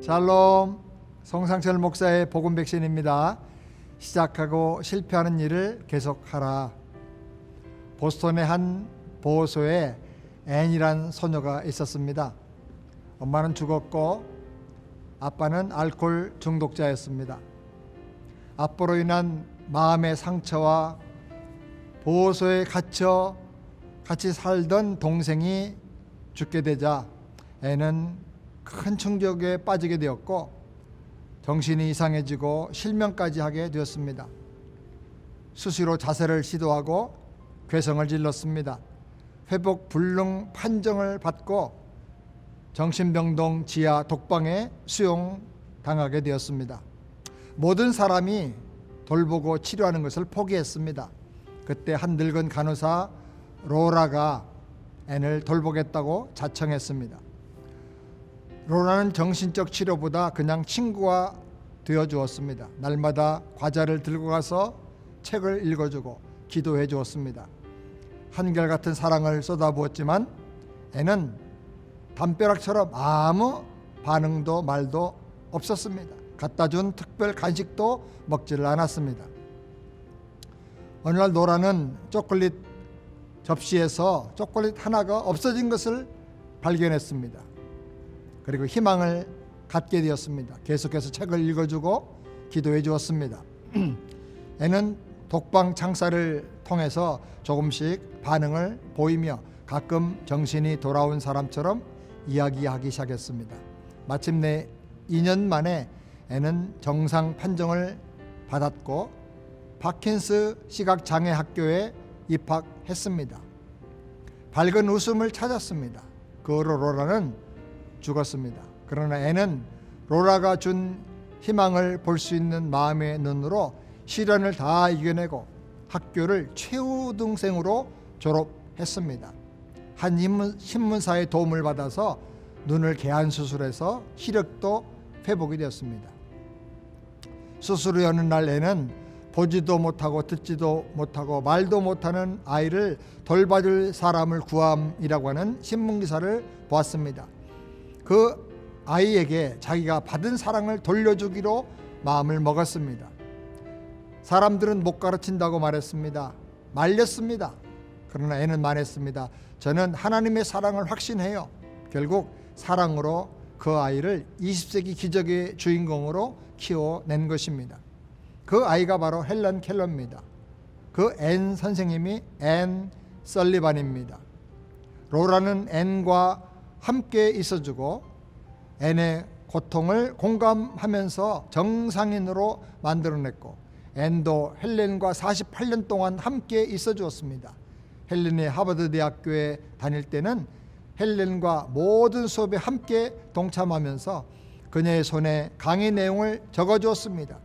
샬롬, 송상철 목사의 복음 백신입니다. 시작하고 실패하는 일을 계속하라. 보스턴의 한 보호소에 앤이란 소녀가 있었습니다. 엄마는 죽었고 아빠는 알코올 중독자였습니다. 아빠로 인한 마음의 상처와 보호소에 갇혀 같이 살던 동생이 죽게 되자 앤은 큰 충격에 빠지게 되었고 정신이 이상해지고 실명까지 하게 되었습니다. 수시로 자살을 시도하고 괴성을 질렀습니다. 회복 불능 판정을 받고 정신병동 지하 독방에 수용당하게 되었습니다. 모든 사람이 돌보고 치료하는 것을 포기했습니다. 그때 한 늙은 간호사 로라가 앤을 돌보겠다고 자청했습니다. 로라는 정신적 치료보다 그냥 친구가 되어주었습니다. 날마다 과자를 들고 가서 책을 읽어주고 기도해 주었습니다. 한결같은 사랑을 쏟아부었지만 앤은 담벼락처럼 아무 반응도 말도 없었습니다. 갖다 준 특별 간식도 먹지를 않았습니다. 어느 날 로라는 초콜릿 접시에서 초콜릿 하나가 없어진 것을 발견했습니다. 그리고 희망을 갖게 되었습니다. 계속해서 책을 읽어주고 기도해 주었습니다. 애는 독방 창살을 통해서 조금씩 반응을 보이며 가끔 정신이 돌아온 사람처럼 이야기하기 시작했습니다. 마침내 2년 만에 애는 정상 판정을 받았고 파킨스 시각장애 학교에 입학했습니다. 밝은 웃음을 찾았습니다. 그 후로 로라는 죽었습니다. 그러나 애는 로라가 준 희망을 볼 수 있는 마음의 눈으로 시련을 다 이겨내고 학교를 최우등생으로 졸업했습니다. 한 신문사의 도움을 받아서 눈을 개안 수술해서 시력도 회복이 되었습니다. 수술 후 어느 날 애는 보지도 못하고 듣지도 못하고 말도 못하는 아이를 돌봐줄 사람을 구함이라고 하는 신문기사를 보았습니다. 그 아이에게 자기가 받은 사랑을 돌려주기로 마음을 먹었습니다. 사람들은 못 가르친다고 말했습니다. 말렸습니다. 그러나 애는 말했습니다. 저는 하나님의 사랑을 확신해요. 결국 사랑으로 그 아이를 20세기 기적의 주인공으로 키워낸 것입니다. 그 아이가 바로 헬런 켈러입니다. 그 앤 선생님이 앤 설리반입니다. 로라는 앤과 함께 있어주고 앤의 고통을 공감하면서 정상인으로 만들어냈고 앤도 헬렌과 48년 동안 함께 있어주었습니다. 헬렌이 하버드 대학교에 다닐 때는 헬렌과 모든 수업에 함께 동참하면서 그녀의 손에 강의 내용을 적어주었습니다.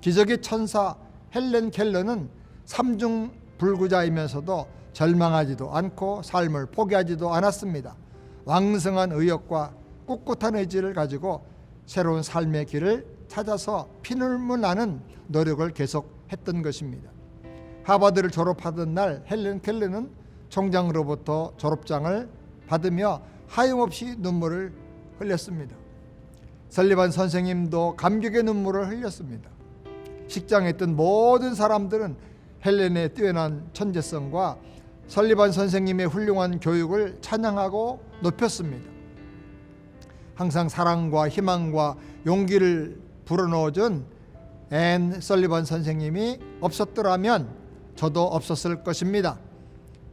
기적의 천사 헬렌 켈러는 삼중불구자이면서도 절망하지도 않고 삶을 포기하지도 않았습니다. 왕성한 의욕과 꿋꿋한 의지를 가지고 새로운 삶의 길을 찾아서 피눈물 나는 노력을 계속했던 것입니다. 하버드를 졸업하던 날 헬렌 켈러는 총장으로부터 졸업장을 받으며 하염없이 눈물을 흘렸습니다. 설리반 선생님도 감격의 눈물을 흘렸습니다. 식장에 있던 모든 사람들은 헬렌의 뛰어난 천재성과 설리반 선생님의 훌륭한 교육을 찬양하고 높였습니다. 항상 사랑과 희망과 용기를 불어넣어준 앤 설리반 선생님이 없었더라면 저도 없었을 것입니다.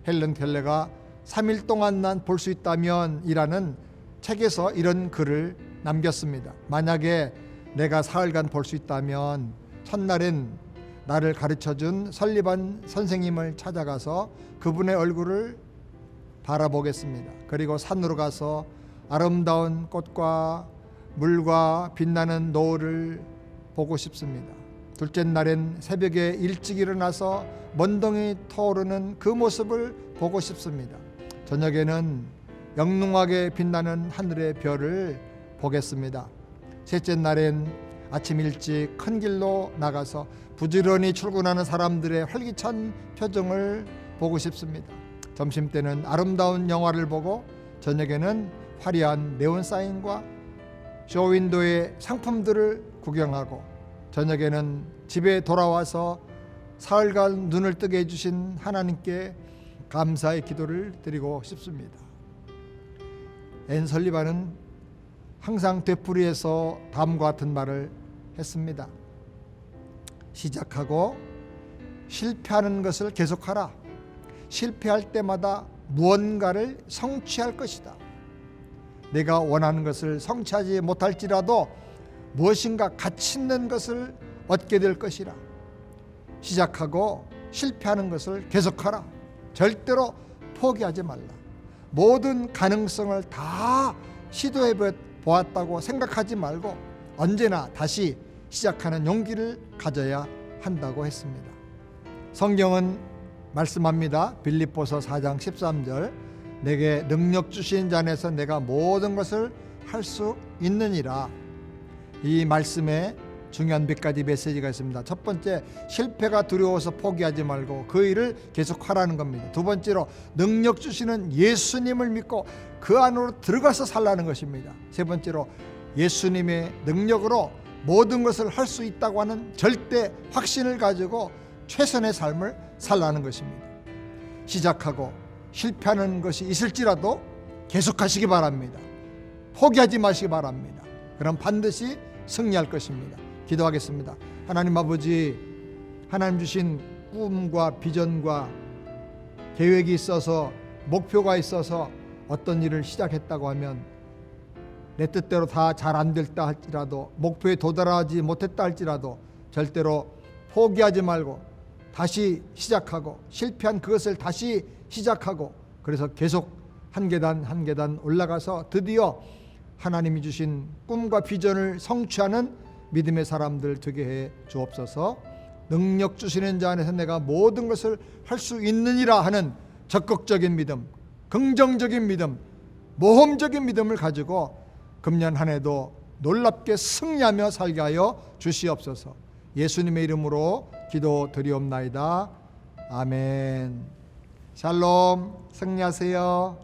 헬렌 켈러가 3일 동안만 볼 수 있다면 이라는 책에서 이런 글을 남겼습니다. 만약에 내가 사흘간 볼 수 있다면 첫날엔 나를 가르쳐준 설리반 선생님을 찾아가서 그분의 얼굴을 바라보겠습니다. 그리고 산으로 가서 아름다운 꽃과 물과 빛나는 노을을 보고 싶습니다. 둘째 날엔 새벽에 일찍 일어나서 먼동이 터오르는 그 모습을 보고 싶습니다. 저녁에는 영롱하게 빛나는 하늘의 별을 보겠습니다. 셋째 날엔 아침 일찍 큰 길로 나가서 부지런히 출근하는 사람들의 활기찬 표정을 보고 싶습니다. 점심때는 아름다운 영화를 보고 저녁에는 화려한 네온 사인과 쇼윈도의 상품들을 구경하고 저녁에는 집에 돌아와서 사흘간 눈을 뜨게 해주신 하나님께 감사의 기도를 드리고 싶습니다. 앤 설리반은 항상 되풀이해서 다음과 같은 말을 했습니다. 시작하고 실패하는 것을 계속하라. 실패할 때마다 무언가를 성취할 것이다. 내가 원하는 것을 성취하지 못할지라도 무엇인가 가치 있는 것을 얻게 될 것이라. 시작하고 실패하는 것을 계속하라. 절대로 포기하지 말라. 모든 가능성을 다 시도해 보았다고 생각하지 말고 언제나 다시 시작하는 용기를 가져야 한다고 했습니다. 성경은 말씀합니다. 빌립보서 4장 13절, 내게 능력 주신 자 안에서 내가 모든 것을 할 수 있느니라. 이 말씀에 중요한 몇 가지 메시지가 있습니다. 첫 번째, 실패가 두려워서 포기하지 말고 그 일을 계속하라는 겁니다. 두 번째로, 능력 주시는 예수님을 믿고 그 안으로 들어가서 살라는 것입니다. 세 번째로, 예수님의 능력으로 모든 것을 할 수 있다고 하는 절대 확신을 가지고 최선의 삶을 살라는 것입니다. 시작하고 실패하는 것이 있을지라도 계속하시기 바랍니다. 포기하지 마시기 바랍니다. 그럼 반드시 승리할 것입니다. 기도하겠습니다. 하나님 아버지, 하나님 주신 꿈과 비전과 계획이 있어서, 목표가 있어서 어떤 일을 시작했다고 하면 내 뜻대로 다 잘 안 됐다 할지라도, 목표에 도달하지 못했다 할지라도 절대로 포기하지 말고 다시 시작하고, 실패한 그것을 다시 시작하고, 그래서 계속 한 계단 한 계단 올라가서 드디어 하나님이 주신 꿈과 비전을 성취하는 믿음의 사람들 되게 해 주옵소서. 능력 주시는 자 안에서 내가 모든 것을 할 수 있느니라 하는 적극적인 믿음, 긍정적인 믿음, 모험적인 믿음을 가지고 금년 한 해도 놀랍게 승리하며 살게 하여 주시옵소서. 예수님의 이름으로 기도드리옵나이다. 아멘. 샬롬. 승리하세요.